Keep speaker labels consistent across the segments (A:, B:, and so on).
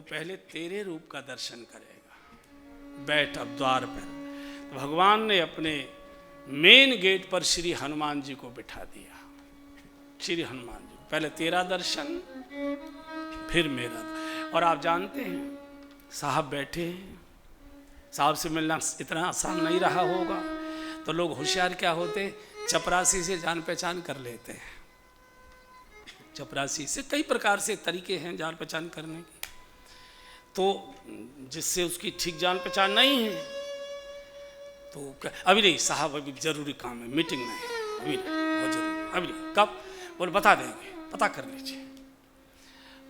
A: पहले तेरे रूप का दर्शन करेगा। बैठ अब द्वार पर। तो भगवान ने अपने मेन गेट पर श्री हनुमान जी को बिठा दिया। श्री हनुमान जी, पहले तेरा दर्शन फिर मेरा। और आप जानते हैं साहब बैठे हैं, साहब से मिलना इतना आसान नहीं रहा होगा, तो लोग होशियार क्या होते, चपरासी से जान पहचान कर लेते हैं। चपरासी से कई प्रकार से तरीके हैं जान पहचान करने की, तो जिससे उसकी ठीक जान पहचान नहीं है तो अभी नहीं साहब, अभी जरूरी काम है, मीटिंग में है, अभी नहीं, बहुत जरूरी, अभी नहीं, कब बोले बता देंगे, पता कर लीजिए।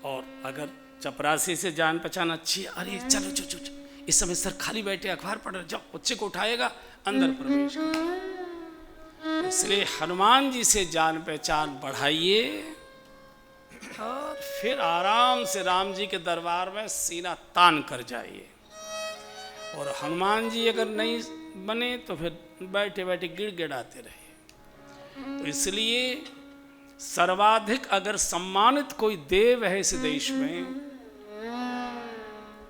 A: और अगर चपरासी से जान पहचान अच्छी, अरे चलो चलो चलो, इस समय सर खाली बैठे अखबार पढ़ रहे, जाओ बच्चे को उठाएगा अंदर प्रवेश करेगा। इसलिए हनुमान जी से जान पहचान बढ़ाइए और फिर आराम से राम जी के दरबार में सीना तान कर जाइए। और हनुमान जी अगर नहीं बने तो फिर बैठे बैठे गिड़गिड़ाते रहे। तो इसलिए सर्वाधिक अगर सम्मानित कोई देव है इस देश में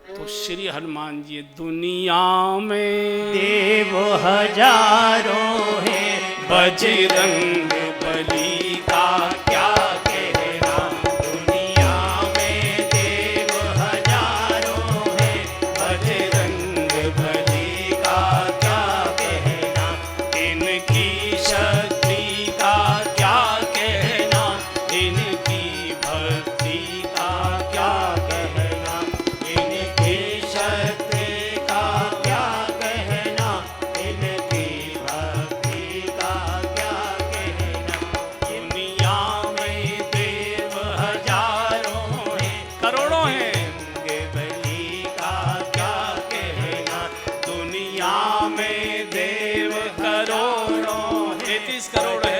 A: तो श्री हनुमान जी। दुनिया में
B: देव हजारों हैं,
A: बजरंग बली का क्या कहना।
B: दुनिया में देव हजारों हैं,
A: बजरंग बली का क्या कहना। इनकी शक्ति का क्या कहना, इनकी भक्ति का क्या कहना।
B: इनकी शक्ति का क्या कहना, इनकी भक्ति का क्या कहना।
A: दुनिया में देव हजारों हैं, करोड़ों हैं,
B: बली का क्या कहना।
A: दुनिया में देव करोड़ों हैं, 33 करोड़ है।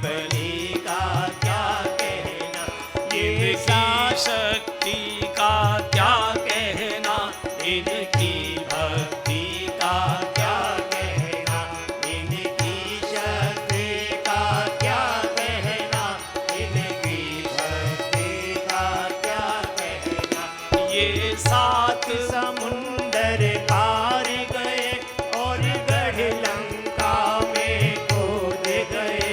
B: बली का क्या कहना,
A: इनका शक्ति का क्या कहना, इनकी भक्ति का क्या
B: कहना। इनकी शक्ति का क्या कहना, इनकी भक्ति का क्या कहना।
A: ये सात
B: समुंदर पार गए और गढ़ लंका में कूद गए।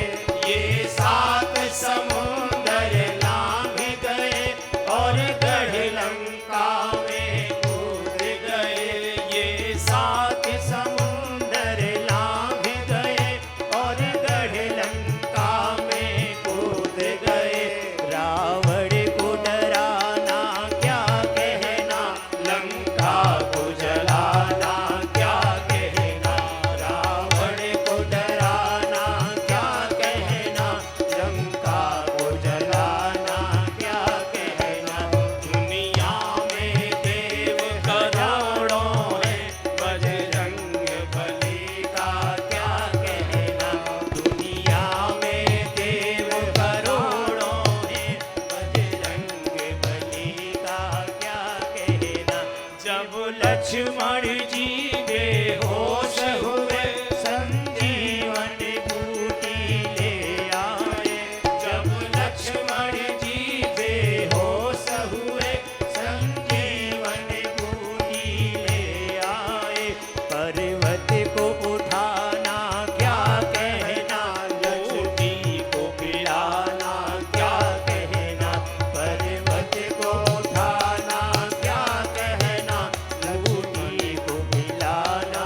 B: ये सात समुंदर लांघ गए और गढ़ लंका में कूद गए। ये सात समुंदर लांघ गए और गढ़ लंका में कूद गए। रावण को डराना क्या कहना, लंका को जलाना क्या कहना। रावण को डराना क्या कहना, लंका को जलाना क्या कहना।
A: दुनिया में देव करोड़ों हैं,
B: बजरंग बली का क्या कहना। दुनिया में देव करोड़ों हैं, बजरंग बली का क्या कहना। जब लक्ष्मण जी बेहोश हुए, संजीवन बूटी ले आए। जब लक्ष्मण जी बेहोश हुए, संजीवन बूटी ले आए। पर्वत को उठाना क्या कहना, लक्ष्मी को पिलाना क्या कहना। पर्वत को उठाना क्या कहना, लक्ष्मी को पिलाना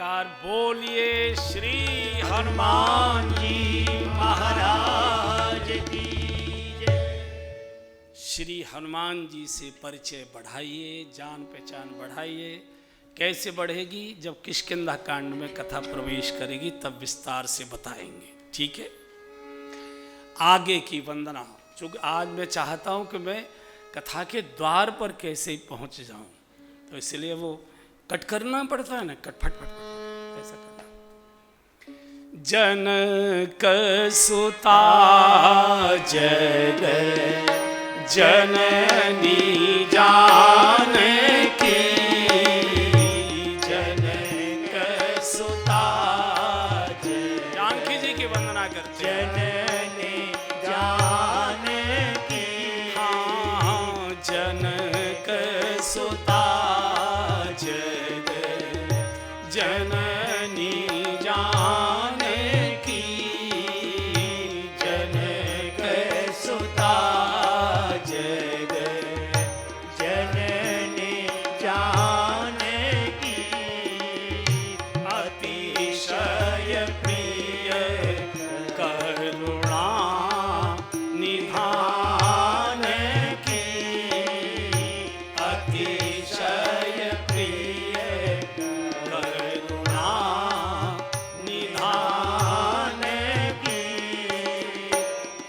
A: जयकार बोलिए श्री
B: हनुमान जी महाराज की जय।
A: श्री हनुमान जी से परिचय बढ़ाइए, जान पहचान बढ़ाइए। कैसे बढ़ेगी? जब किष्किंधा कांड में कथा प्रवेश करेगी तब विस्तार से बताएंगे, ठीक है। आगे की वंदना, चूंकि आज मैं चाहता हूं कि मैं कथा के द्वार पर कैसे पहुंच जाऊं, तो इसलिए वो कट करना पड़ता है ना, कट फट फट ऐसा करना। जनक सुता जग जननी जानकी, जनक सुता जानकी जी की वंदना करते हैं।
B: जननी जानकी,
A: हाँ, जनक सुता जननी जानकी,
B: जनक सुता जग जननी जानकी,
A: अतिशय प्रिय करुणा निधान की, अतिशय प्रिय करुणा निधान की,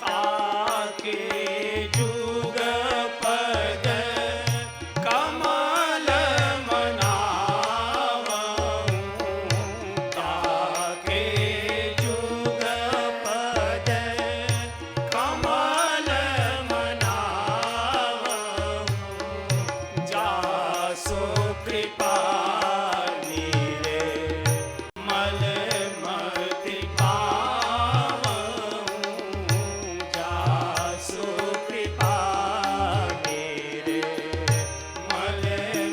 A: ताके जुग पद कमल मनावऊं, ताके
B: जुग पद कमल मनावऊं,
A: जासो कृपा नीरे मल मति पावऊं,
B: जासु कृपा मेरे मल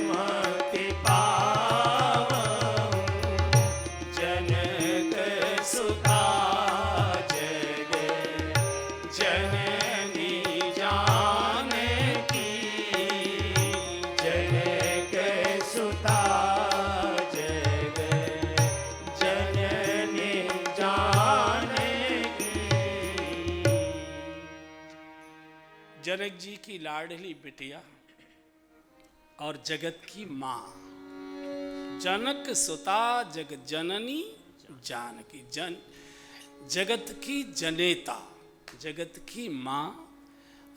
B: मति पावऊं,
A: जनक सुता जग जननी जानकी,
B: जनक सुता जग जननी जानकी।
A: जनक जी की लाडली बिटिया और जगत की माँ, जनक सुता जग जननी जानकी, जगत की जनेता, जगत की माँ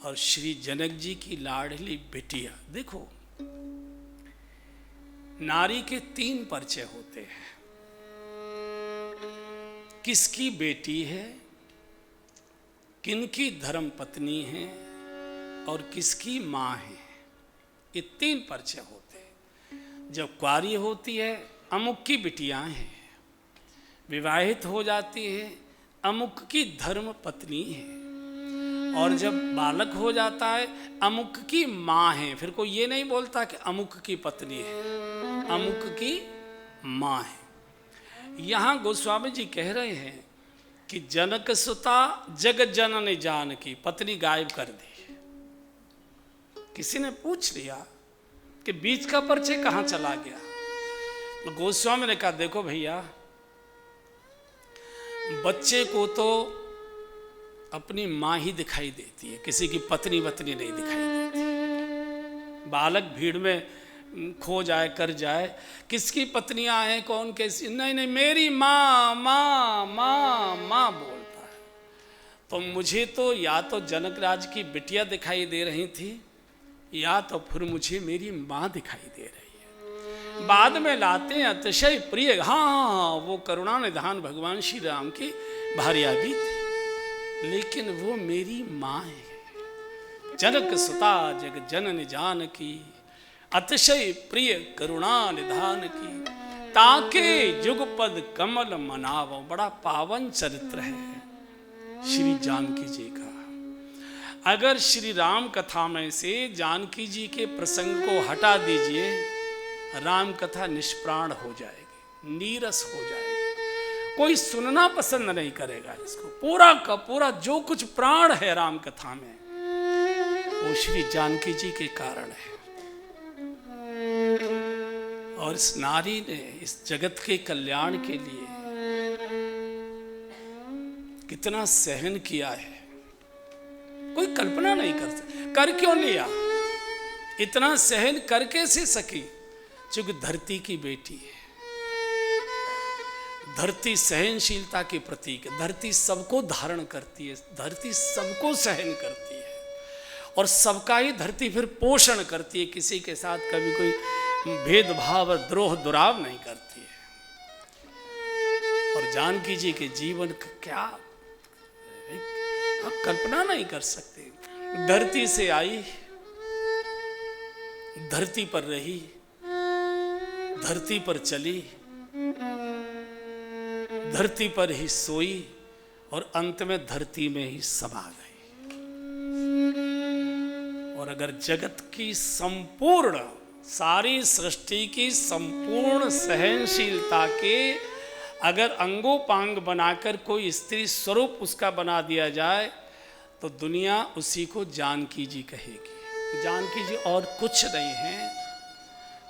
A: और श्री जनक जी की लाडली बिटिया। देखो, नारी के 3 परिचय होते हैं। किसकी बेटी है, किनकी धर्म पत्नी है और किसकी माँ है, ये 3 परिचय होते हैं। जब कुंवारी होती है अमुक की बिटियां हैं, विवाहित हो जाती है अमुक की धर्म पत्नी है, और जब बालक हो जाता है अमुक की माँ है। फिर कोई ये नहीं बोलता कि अमुक की पत्नी है, अमुक की माँ है। यहाँ गोस्वामी जी कह रहे हैं कि जनक सुता जग जननी जानकी, पत्नी गायब कर दी। किसी ने पूछ लिया कि बीच का परिचय कहाँ चला गया, तो गोस्वामी ने कहा देखो भैया, बच्चे को तो अपनी माँ ही दिखाई देती है, किसी की पत्नी वत्नी नहीं दिखाई देती। बालक भीड़ में खो जाए कर जाए, किसकी पत्नियां हैं कौन कैसी, नहीं नहीं मेरी माँ माँ माँ माँ बोलता है। तो मुझे तो या तो जनक राज की बिटिया दिखाई दे रही थी, या तो फिर मुझे मेरी माँ दिखाई दे रही है। बाद में लाते हैं अतिशय प्रिय, हाँ वो करुणा निधान भगवान श्री राम की भार्या भी थी, लेकिन वो मेरी माँ है। जनक सुता जग जननी जानकी, अतिशय प्रिय करुणा निधान की, ताके जुगपद कमल मनावो। बड़ा पावन चरित्र है श्री जानकी जी का। अगर श्री राम कथा में से जानकी जी के प्रसंग को हटा दीजिए, राम कथा निष्प्राण हो जाएगी, नीरस हो जाएगी, कोई सुनना पसंद नहीं करेगा इसको। पूरा का पूरा जो कुछ प्राण है राम कथा में, वो श्री जानकी जी के कारण है। और इस नारी ने इस जगत के कल्याण के लिए कितना सहन किया है, कोई कल्पना नहीं कर सकता। कर क्यों लिया? इतना सहन कर कैसे सकी? क्योंकि धरती की बेटी है। धरती सहनशीलता के प्रतीक है। धरती सबको धारण करती है, धरती सबको सहन करती है और सबका ही धरती फिर पोषण करती है। किसी के साथ कभी कोई भेदभाव और द्रोह दुराव नहीं करती है। और जानकी जी के जीवन का क्या आप कल्पना नहीं कर सकते। धरती से आई, धरती पर रही, धरती पर चली, धरती पर ही सोई और अंत में धरती में ही समा गई। और अगर जगत की संपूर्ण, सारी सृष्टि की संपूर्ण सहनशीलता के अगर अंगोपांग बनाकर कोई स्त्री स्वरूप उसका बना दिया जाए तो दुनिया उसी को जानकी जी कहेगी। जानकी जी और कुछ नहीं है,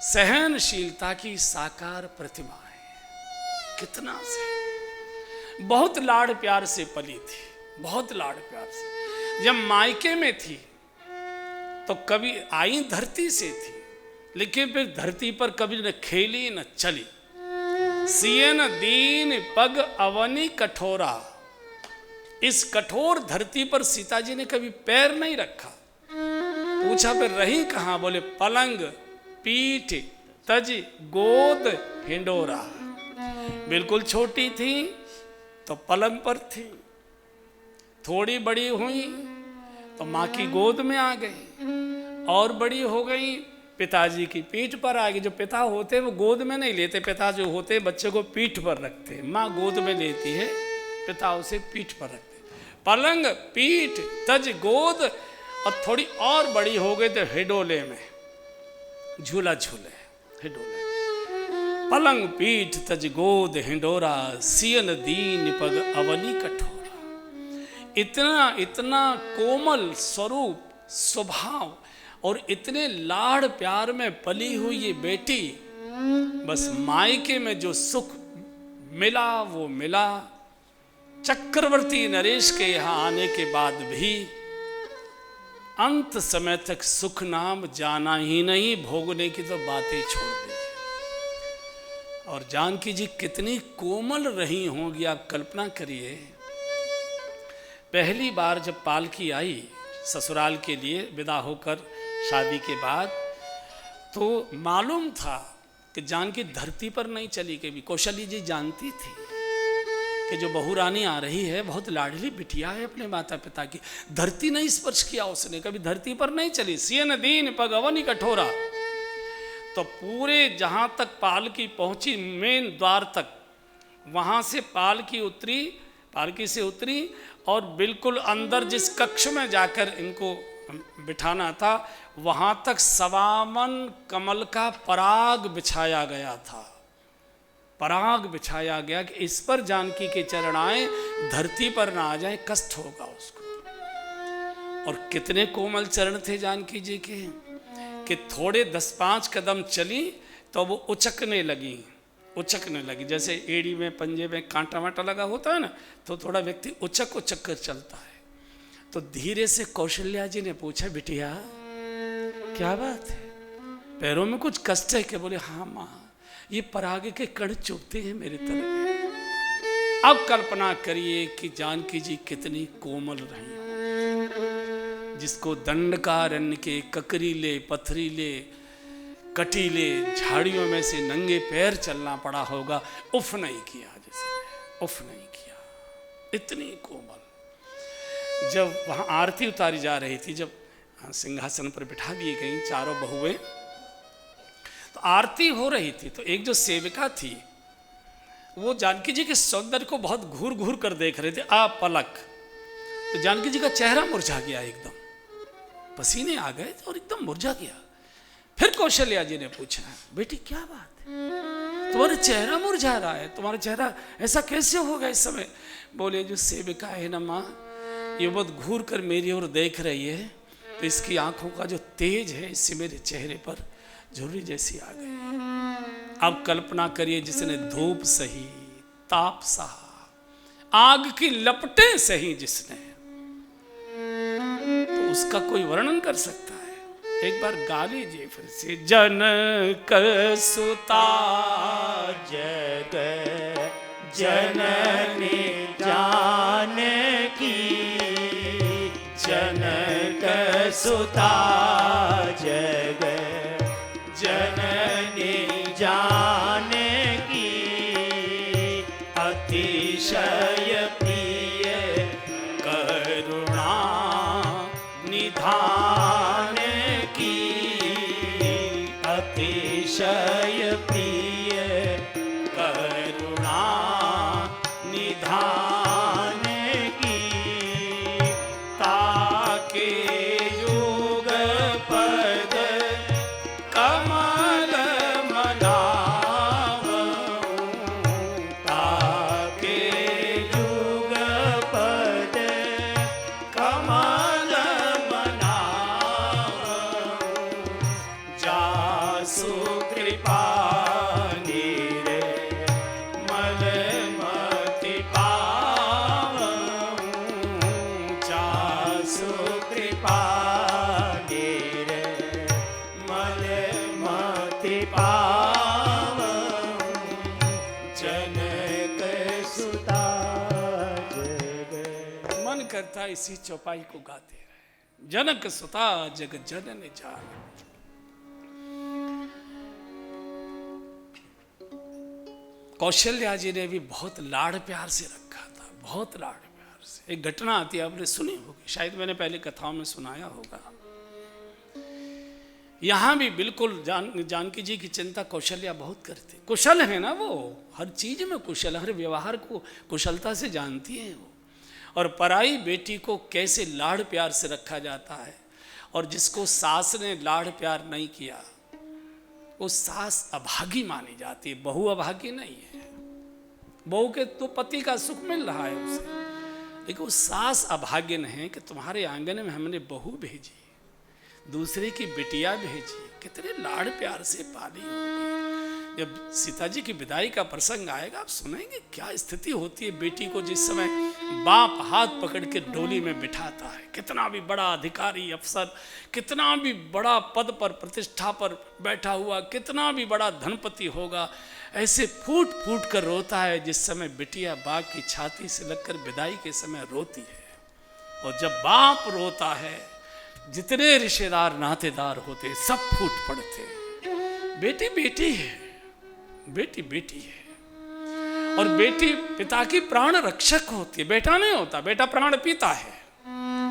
A: सहनशीलता की साकार प्रतिमा है। कितना सहन, बहुत लाड़ प्यार से पली थी, बहुत लाड़ प्यार से। जब मायके में थी तो कभी आई धरती से थी, लेकिन फिर धरती पर कभी न खेली न चली। सियन दीन पग अवनी कठोरा, इस कठोर धरती पर सीता जी ने कभी पैर नहीं रखा। पूछा फिर रही कहाँ? बोले पलंग पीठ तज गोद हिंडोरा। बिल्कुल छोटी थी तो पलंग पर थी, थोड़ी बड़ी हुई तो माँ की गोद में आ गई, और बड़ी हो गई पिताजी की पीठ पर आ गई। जो पिता होते वो गोद में नहीं लेते, पिता जो होते बच्चे को पीठ पर रखते, माँ गोद में लेती है, पिता उसे पीठ पर रखते। पलंग पीठ तज गोद, और थोड़ी और बड़ी हो गई तो हिडोले में झूला झूले, हिडोले। पलंग पीठ तज गोद हिंडोरा, सियन दीन पग अवनी कठोरा। इतना इतना कोमल स्वरूप स्वभाव और इतने लाड़ प्यार में पली हुई ये बेटी, बस मायके में जो सुख मिला वो मिला। चक्रवर्ती नरेश के यहाँ आने के बाद भी अंत समय तक सुख नाम जाना ही नहीं, भोगने की तो बातें छोड़ दीजिए। और जानकी जी कितनी कोमल रही होंगी, आप कल्पना करिए। पहली बार जब पालकी आई ससुराल के लिए विदा होकर शादी के बाद, तो मालूम था कि जानकी धरती पर नहीं चली कभी। कौशली जी जानती थी कि जो बहू रानी आ रही है बहुत लाडली बिटिया है अपने माता पिता की। धरती नहीं स्पर्श किया उसने, कभी धरती पर नहीं चली। सियन दीन पग अवनी कठोरा, तो पूरे जहाँ तक पालकी पहुँची मेन द्वार तक, वहाँ से पालकी से उतरी और बिल्कुल अंदर जिस कक्ष में जाकर इनको बिठाना था, वहाँ तक सवामन कमल का पराग बिछाया गया था। पराग बिछाया गया कि इस पर जानकी के चरण आए, धरती पर ना आ जाए, कष्ट होगा उसको। और कितने कोमल चरण थे जानकी जी के कि थोड़े 10-5 कदम चली तो वो उचकने लगी। जैसे एड़ी में पंजे में कांटा वाटा लगा होता है ना, तो थोड़ा व्यक्ति उचक कर चलता है। तो धीरे से कौशल्या जी ने पूछा, बिटिया क्या बात है, पैरों में कुछ कष्ट है क्या? बोले हाँ माँ, ये पराग के कण चुभते हैं मेरे तले में। अब कल्पना करिए कि जानकी जी कितनी कोमल रही हो, जिसको दंडकारण्य के ककरीले पथरीले कटीले झाड़ियों में से नंगे पैर चलना पड़ा होगा, उफ नहीं किया, जिसने उफ नहीं किया। इतनी कोमल। जब वहाँ आरती उतारी जा रही थी, जब सिंहासन पर बिठा दिए गई चारों बहुएं, तो आरती हो रही थी, तो एक जो सेविका थी वो जानकी जी के सौंदर्य को बहुत घूर घूर कर देख रहे थे, आप पलक। तो जानकी जी का चेहरा मुरझा गया, एकदम पसीने आ गए और एकदम मुरझा गया। फिर कौशल्या जी ने पूछा, बेटी क्या बात है, तुम्हारा चेहरा मुरझा रहा है, तुम्हारा चेहरा ऐसा कैसे होगा इस समय? बोले जो सेविका है ना माँ, ये बहुत घूर कर मेरी ओर देख रही है, तो इसकी आंखों का जो तेज है इससे मेरे चेहरे पर झुर्री जैसी आ गई। अब कल्पना करिए जिसने धूप सही, ताप सहा, आग की लपटें सही जिसने, तो उसका कोई वर्णन कर सकता है? एक बार गा लीजिए फिर से। जनक सुता
B: जग जननी जानकी, जनक सुता जग जननी जानकी,
A: अतिशय प्रिय करुणा निधान की, अतिशय प्रिय करुणा निधान की, ताके युग पद कमल मनावऊं, ताके
B: युग पद
A: कमल मनावऊं, जासु कृपा निरे मल मति पावऊं, जासु कृपा
B: निरे मल मति पावऊं, जनक सुता जग।
A: मन करता इसी चौपाई को गाते रहे। जनक सुता जग जनन जान। कौशल्या जी ने भी बहुत लाड़ प्यार से रखा था, बहुत लाड़ प्यार से। एक घटना आती है, आपने सुनी होगी, शायद मैंने पहले कथाओं में सुनाया होगा। यहाँ भी बिल्कुल जानकी जी की चिंता कौशल्या बहुत करती। कुशल है ना वो, हर चीज में कुशल, हर व्यवहार को कुशलता से जानती है वो। और पराई बेटी को कैसे लाड़ प्यार से रखा जाता है, और जिसको सास ने लाड़ प्यार नहीं किया वो सास अभागी मानी जाती है, बहू अभागी नहीं है। बहू के तो पति का सुख मिल रहा है उसे, लेकिन वो सास अभागिन है कि तुम्हारे आंगन में हमने बहू भेजी, दूसरे की बिटिया भेजी, कितने लाड़ प्यार से पाली होगी। जब सीता जी की विदाई का प्रसंग आएगा आप सुनेंगे क्या स्थिति होती है बेटी को, जिस समय बाप हाथ पकड़ के डोली में बिठाता है। कितना भी बड़ा अधिकारी अफसर, कितना भी बड़ा पद पर प्रतिष्ठा पर बैठा हुआ, कितना भी बड़ा धनपति होगा, ऐसे फूट फूट कर रोता है जिस समय बिटिया बाप की छाती से लगकर विदाई के समय रोती है। और जब बाप रोता है जितने रिश्तेदार नातेदार होते सब फूट पड़ते। बेटी बेटी है, बेटी बेटी है, और बेटी पिता की प्राण रक्षक होती है, बेटा नहीं होता। बेटा प्राण पीता है,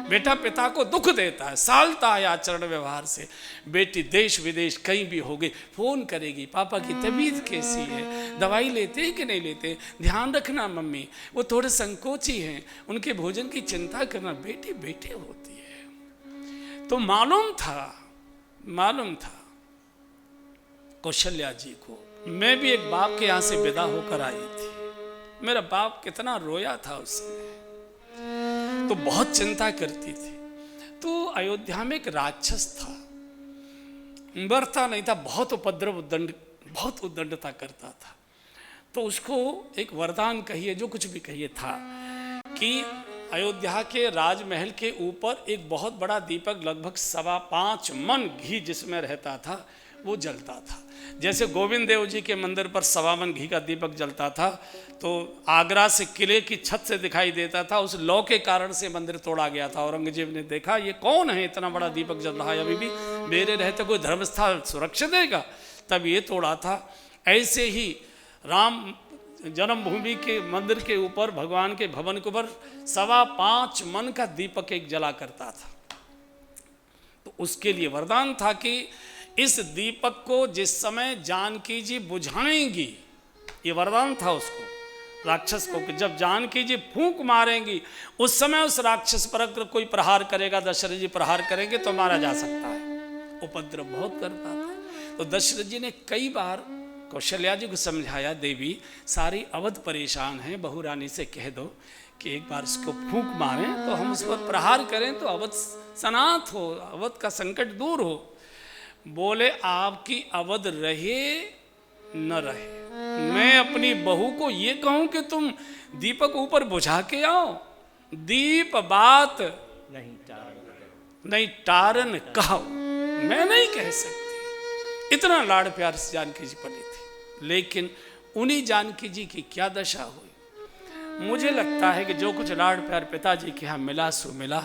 A: बेटा पिता को दुख देता है, सालता है आचरण व्यवहार से। बेटी देश विदेश कहीं भी होगी फोन करेगी, पापा की तबीयत कैसी है, दवाई लेते हैं कि नहीं लेते, ध्यान रखना मम्मी, वो थोड़े संकोची हैं, उनके भोजन की चिंता करना। बेटी बेटी होती है। तो मालूम था कौशल्या जी को। मैं भी एक बाप के यहाँ से विदा होकर आई थी, मेरा बाप कितना रोया था उस समय, तो बहुत चिंता करती थी। तो अयोध्या में एक राक्षस था, मरता नहीं था, बहुत उपद्रव बहुत उद्दंडता करता था। तो उसको एक वरदान कहिए, जो कुछ भी कहिए, था कि अयोध्या के राजमहल के ऊपर एक बहुत बड़ा दीपक लगभग 5.25 मन घी जिसमें रहता था वो जलता था। जैसे गोविंद देव जी के मंदिर पर 1.25 मन घी का दीपक जलता था, तो आगरा से किले की छत से दिखाई देता था। उस लौ के कारण से मंदिर तोड़ा गया था। औरंगजेब ने देखा ये कौन है, इतना बड़ा दीपक जल रहा है, अभी भी मेरे रहते कोई धर्मस्थल सुरक्षित देगा, तब ये तोड़ा था। ऐसे ही राम जन्मभूमि के मंदिर के ऊपर, भगवान के भवन के ऊपर 5.25 मन का दीपक एक जला करता था। तो उसके लिए वरदान था कि इस दीपक को जिस समय जानकी जी बुझाएंगी, ये वरदान था उसको, राक्षस को, कि जब जानकी जी फूंक मारेंगी उस समय उस राक्षस पर अगर कोई प्रहार करेगा, दशरथ जी प्रहार करेंगे तो मारा जा सकता है। उपद्रव बहुत करता था। तो दशरथ जी ने कई बार कौशल्या जी को समझाया, देवी सारी अवध परेशान है, बहू रानी से कह दो कि एक बार उसको फूंक मारें तो हम उस पर प्रहार करें तो अवध सनात हो, अवध का संकट दूर हो। बोले आपकी अवध रहे न रहे। मैं अपनी बहू को ये कहूं कि तुम दीपक ऊपर बुझा के आओ, दीप बात नहीं टारन कहो, मैं नहीं कह सकती। इतना लाड़ प्यार से जानकी जी पली थी। लेकिन उन्हीं जानकी जी की क्या दशा हुई। मुझे लगता है कि जो कुछ लाड़ प्यार पिताजी के यहाँ मिला सो मिला,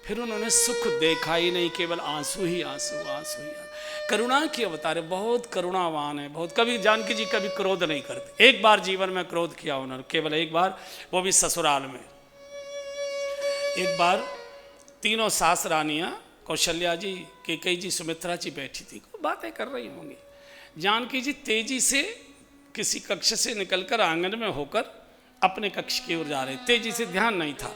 A: फिर उन्होंने सुख देखा ही नहीं, केवल आंसू ही आंसू, आंसू ही आंसू। करुणा की अवतार है, बहुत करुणावान है, बहुत। कभी जानकी जी कभी क्रोध नहीं करते। एक बार जीवन में क्रोध किया उन्होंने, केवल एक बार, वो भी ससुराल में। एक बार तीनों सास रानियां, कौशल्या जी, कैकेयी जी, सुमित्रा जी बैठी थी, बातें कर रही होंगी। जानकी जी तेजी से किसी कक्ष से निकलकर आंगन में होकर अपने कक्ष की ओर जा रहे, तेजी से, ध्यान नहीं था।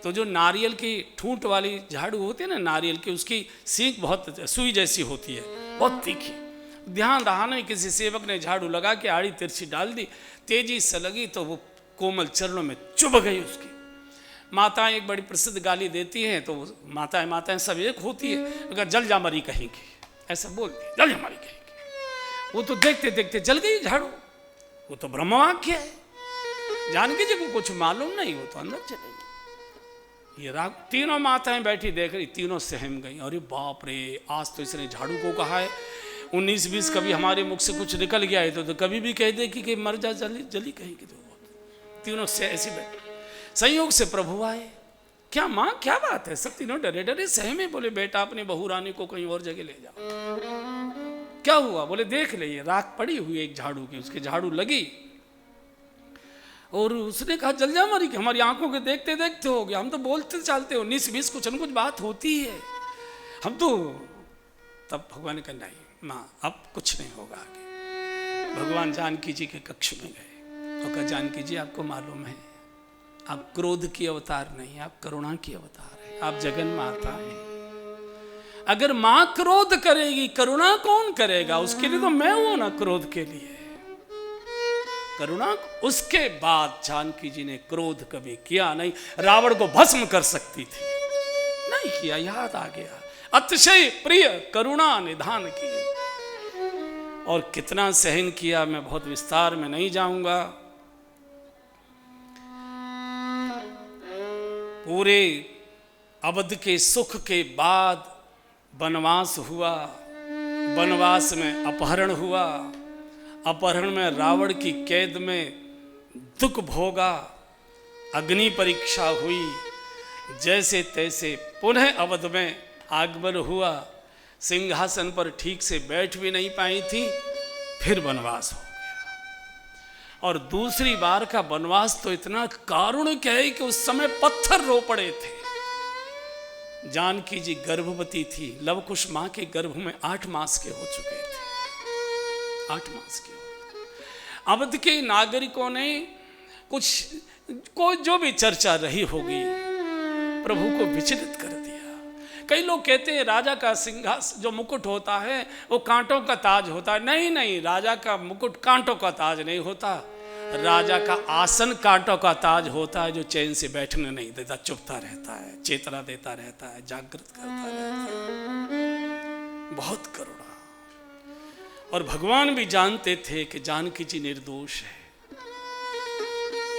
A: तो जो नारियल की ठूंठ वाली झाड़ू होती है ना नारियल की, उसकी सींग बहुत सुई जैसी होती है, बहुत तीखी। ध्यान रहा नहीं, किसी सेवक ने झाड़ू लगा के आड़ी तिरछी डाल दी, तेजी से लगी तो वो कोमल चरणों में चुभ गई उसकी। माताएं एक बड़ी प्रसिद्ध गाली देती हैं, तो माताएं सब एक होती है, अगर जल जा मरी कहेंगी, ऐसा बोलती है, जल जा मरी कहेंगी। वो तो देखते देखते जल गई झाड़ू, वो तो ब्रह्मवाक्य है। जानकी जी को कुछ मालूम नहीं, वो तो अंदर चले गई। ये राग तीनों माताएं बैठी देख रही, तीनों सहम गई। अरे बाप रे, आज तो इसने झाड़ू को कहा है, 19-20 कभी हमारे मुख से कुछ निकल गया है तो कभी भी कह दे कि मर जा, जली कहेगी। तो तीनों से ऐसी बैठी। संयोग से प्रभु आए। क्या माँ, क्या बात है? सब तीनों डरे डरे सहमे, बोले बेटा अपनी बहू रानी को कहीं और जगह ले जाओ। क्या हुआ? बोले देख ले, ये राख पड़ी हुई एक झाड़ू की, उसके झाड़ू लगी और उसने कहा जल जा मरी, कि हमारी आंखों के देखते देखते हो गया, हम तो बोलते चलते हो, 19-20 कुछ न कुछ बात होती है, हम तो। तब भगवान ने कहा नहीं माँ, अब कुछ नहीं होगा आगे। भगवान जानकी जी के कक्ष में गए और कहा जानकी जी आपको मालूम है, आप क्रोध की अवतार नहीं, आप करुणा की अवतार है, आप जगन माता हैं। अगर माँ क्रोध करेगी, करुणा कौन करेगा? उसके लिए तो मैं हूं ना क्रोध के लिए। करुणा। उसके बाद जानकी जी ने क्रोध कभी किया नहीं। रावण को भस्म कर सकती थी, नहीं किया, याद आ गया। अतिशय प्रिय करुणा निधान की। और कितना सहन किया, मैं बहुत विस्तार में नहीं जाऊंगा। पूरे अवध के सुख के बाद वनवास हुआ, वनवास में अपहरण हुआ, अपहरण में रावण की कैद में दुख भोगा, अग्नि परीक्षा हुई, जैसे तैसे पुनः अवध में आगमन हुआ। सिंहासन पर ठीक से बैठ भी नहीं पाई थी, फिर वनवास हो गया। और दूसरी बार का वनवास तो इतना कारुणिक है कि उस समय पत्थर रो पड़े थे। जानकी जी गर्भवती थी, लवकुश मां के गर्भ में 8 मास के हो चुके थे, 8 मास के। अवध के नागरिकों ने कोई जो भी चर्चा रही होगी, प्रभु को विचलित कर दिया। कई लोग कहते हैं राजा का सिंहासन जो मुकुट होता है वो कांटों का ताज होता है। नहीं नहीं, राजा का मुकुट कांटों का ताज नहीं होता। राजा का आसन कांटों का ताज होता है, जो चैन से बैठने नहीं देता, चुपता रहता है, चेतना देता रहता है, जागृत करता रहता है। बहुत करुणा। और भगवान भी जानते थे कि जानकी जी निर्दोष है।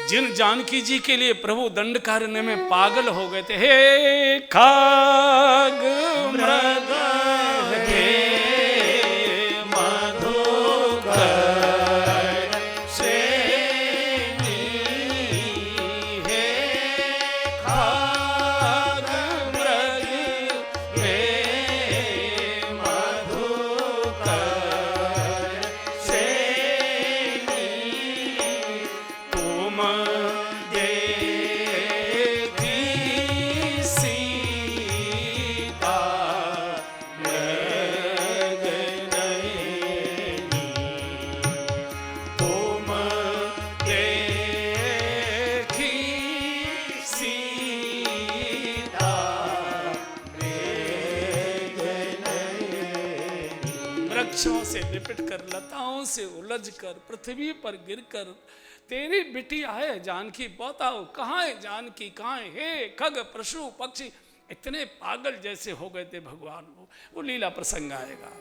A: जिन जानकी जी के लिए प्रभु दंड करने में पागल हो गए थे, हे खग मृग हे से लिपट कर, लताओं से उलझ कर, पृथ्वी पर गिरकर तेरी बिटिया है जानकी, बताओ कहाँ है जानकी, कहाँ है? हे खग पशु पक्षी, इतने पागल जैसे हो गए थे भगवान। वो लीला प्रसंग आएगा।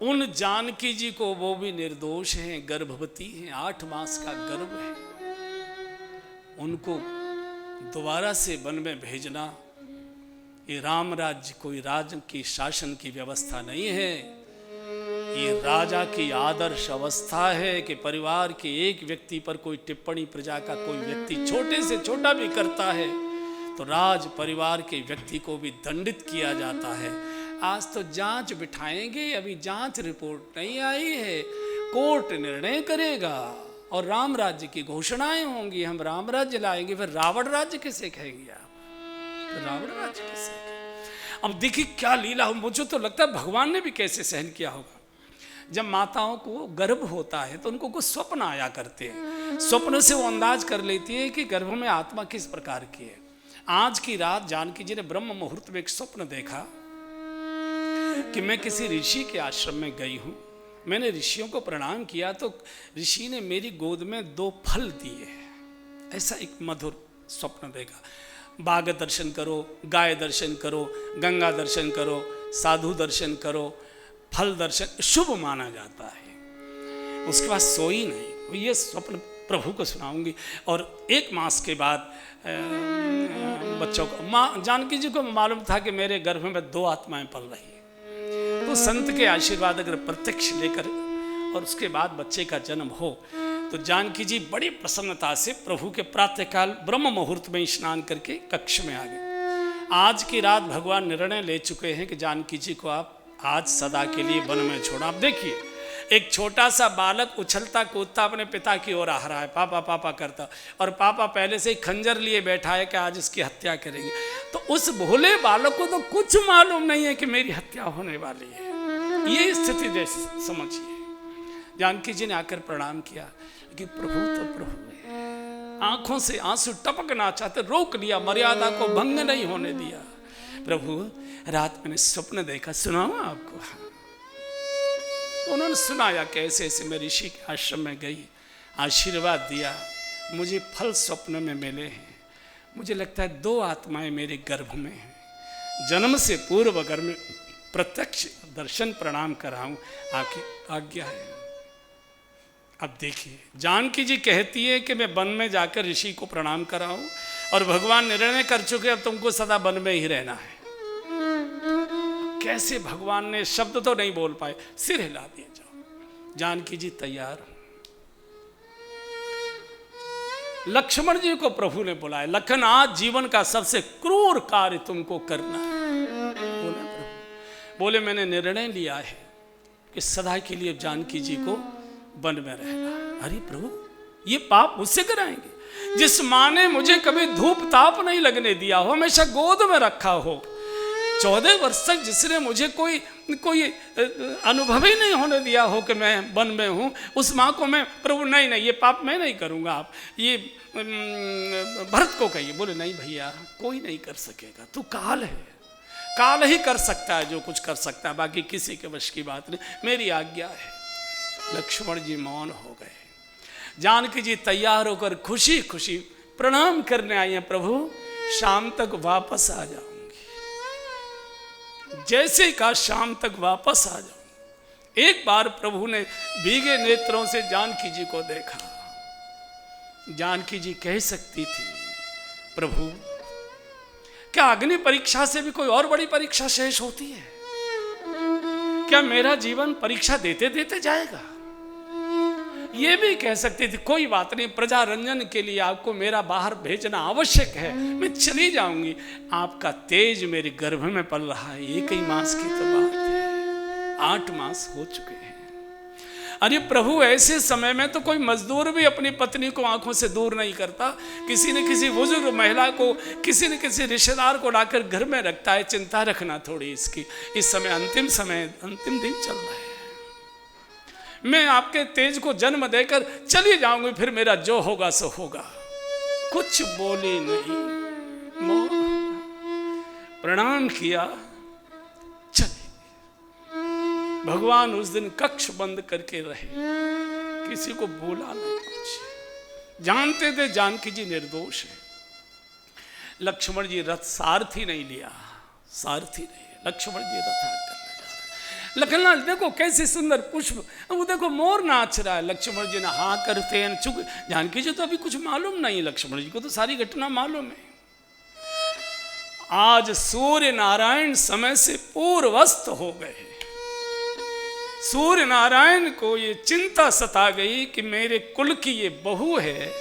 A: उन जानकी जी को, वो भी निर्दोष हैं, गर्भवती हैं, 8 मास का गर्भ है, उनको दोबारा से वन में भेजना, ये राम राज्य कोई राज की शासन की व्यवस्था नहीं है। ये राजा की आदर्श अवस्था है कि परिवार के एक व्यक्ति पर कोई टिप्पणी प्रजा का कोई व्यक्ति छोटे से छोटा भी करता है तो राज परिवार के व्यक्ति को भी दंडित किया जाता है। आज तो जांच बिठाएंगे, अभी जांच रिपोर्ट नहीं आई है, कोर्ट निर्णय करेगा और राम राज्य की घोषणाएं होंगी, हम राम राज्य लाएंगे, फिर रावण राज्य किसे कहेंगे आप? तो रावण राज्य किसे कहेंगे? अब देखिए क्या लीला हो। मुझे तो लगता है भगवान ने भी कैसे सहन किया होगा। जब माताओं को गर्भ होता है तो उनको कुछ स्वप्न आया करते हैं, स्वप्न से वो अंदाज कर लेती है कि गर्भ में आत्मा किस प्रकार की है। आज की रात जानकी जी ने ब्रह्म मुहूर्त में एक स्वप्न देखा कि मैं किसी ऋषि के आश्रम में गई हूँ, मैंने ऋषियों को प्रणाम किया तो ऋषि ने मेरी गोद में 2 फल दिए। ऐसा एक मधुर स्वप्न देखा। बाघ दर्शन करो, गाय दर्शन करो, गंगा दर्शन करो, साधु दर्शन करो, फल दर्शन शुभ माना जाता है। उसके बाद सोई नहीं, ये स्वप्न प्रभु को सुनाऊंगी। और 1 मास के बाद बच्चों को, माँ जानकी जी को मालूम था कि मेरे गर्भ में 2 आत्माएं पल रही है, तो संत के आशीर्वाद अगर प्रत्यक्ष लेकर और उसके बाद बच्चे का जन्म हो तो जानकी जी बड़ी प्रसन्नता से प्रभु के प्रातःकाल ब्रह्म मुहूर्त में स्नान करके कक्ष में आ गए। आज की रात भगवान निर्णय ले चुके हैं कि जानकी जी को आप आज सदा के लिए वन में छोड़ा। आप देखिए एक छोटा सा बालक उछलता कूदता अपने पिता की ओर आ रहा है, पापा पापा करता, और पापा पहले से ही खंजर लिए बैठा है कि आज इसकी हत्या करेंगे। तो उस भोले बालक को तो कुछ मालूम नहीं है कि मेरी हत्या होने वाली है। ये स्थिति जैसे समझिए। जानकी जी ने आकर प्रणाम किया कि प्रभु तो प्रभु है, आंखों से आंसू टपकना चाहते, रोक लिया, मर्यादा को भंग नहीं होने दिया। प्रभु रात मैंने स्वप्न देखा, सुनाऊं आपको? उन्होंने सुनाया कैसे ऐसे मैं ऋषि के आश्रम में गई, आशीर्वाद दिया, मुझे फल स्वप्न में मिले हैं। मुझे लगता है 2 आत्माएं मेरे गर्भ में हैं, जन्म से पूर्व अगर मैं प्रत्यक्ष दर्शन प्रणाम कराऊं आपकी आज्ञा है। अब देखिए जानकी जी कहती है कि मैं वन में जाकर ऋषि को प्रणाम कराऊं और भगवान निर्णय कर चुके अब तुमको सदा वन में ही रहना है। कैसे भगवान ने शब्द तो नहीं बोल पाए, सिर हिला दिए, जाओ। जानकी जी तैयार हो। लक्ष्मण जी को प्रभु ने बुलाया, लखन आज जीवन का सबसे क्रूर कार्य तुमको करना है। बोले प्रभु, बोले मैंने निर्णय लिया है कि सदा के लिए जानकी जी को वन में रहना। अरे प्रभु ये पाप मुझसे कराएंगे? जिस माँ ने मुझे कभी धूप ताप नहीं लगने दिया हो, हमेशा गोद में रखा हो, 14 वर्ष तक जिसने मुझे कोई अनुभव ही नहीं होने दिया हो कि मैं वन में हूँ, उस माँ को मैं प्रभु नहीं नहीं ये पाप मैं नहीं करूँगा, आप ये भरत को कहिए। बोले नहीं भैया कोई नहीं कर सकेगा, तू काल है, काल ही कर सकता है जो कुछ कर सकता है, बाकी किसी के वश की बात नहीं, मेरी आज्ञा है। लक्ष्मण जी मौन हो गए। जानकी जी तैयार होकर खुशी खुशी प्रणाम करने आई हैं, प्रभु शाम तक वापस आ जाऊंगी। जैसे ही कहा शाम तक वापस आ जाऊंगी, एक बार प्रभु ने भीगे नेत्रों से जानकी जी को देखा। जानकी जी कह सकती थी, प्रभु क्या अग्नि परीक्षा से भी कोई और बड़ी परीक्षा शेष होती है? क्या मेरा जीवन परीक्षा देते देते जाएगा? ये भी कह सकती थी, कोई बात नहीं, प्रजा रंजन के लिए आपको मेरा बाहर भेजना आवश्यक है, मैं चली जाऊंगी। आपका तेज मेरे गर्भ में पल रहा है, 1 ही मास की तो बात है, 8 मास हो चुके हैं। अरे प्रभु ऐसे समय में तो कोई मजदूर भी अपनी पत्नी को आंखों से दूर नहीं करता, किसी न किसी बुजुर्ग महिला को, किसी न किसी रिश्तेदार को लाकर घर में रखता है। चिंता रखना थोड़ी इसकी, इस समय अंतिम दिन चल रहा है, मैं आपके तेज को जन्म देकर चली जाऊंगी, फिर मेरा जो होगा सो होगा। कुछ बोली नहीं, प्रणाम किया, चले। भगवान उस दिन कक्ष बंद करके रहे, किसी को बोला नहीं कुछ। जानते थे जानकी जी निर्दोष है। लक्ष्मण जी रथ सारथी नहीं लिया, सारथी नहीं, लक्ष्मण जी रथ लखनलाल देखो कैसे सुंदर पुष्प, वो देखो मोर नाच रहा है। लक्ष्मण जी ने हाँ करते हैं चुप। जानकी जी तो अभी कुछ मालूम नहीं, लक्ष्मण जी को तो सारी घटना मालूम है। आज सूर्य नारायण समय से पूर्वस्त हो गए। सूर्य नारायण को ये चिंता सता गई कि मेरे कुल की ये बहू है।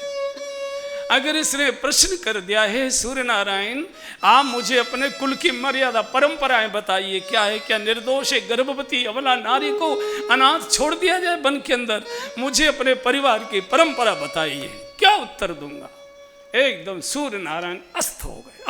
A: अगर इसने प्रश्न कर दिया है सूर्य नारायण आप मुझे अपने कुल की मर्यादा परंपराएं बताइए, क्या है, क्या निर्दोष है गर्भवती अबला नारी को अनाथ छोड़ दिया जाए वन के अंदर? मुझे अपने परिवार की परंपरा बताइए, क्या उत्तर दूंगा? एकदम सूर्य नारायण अस्त हो गए।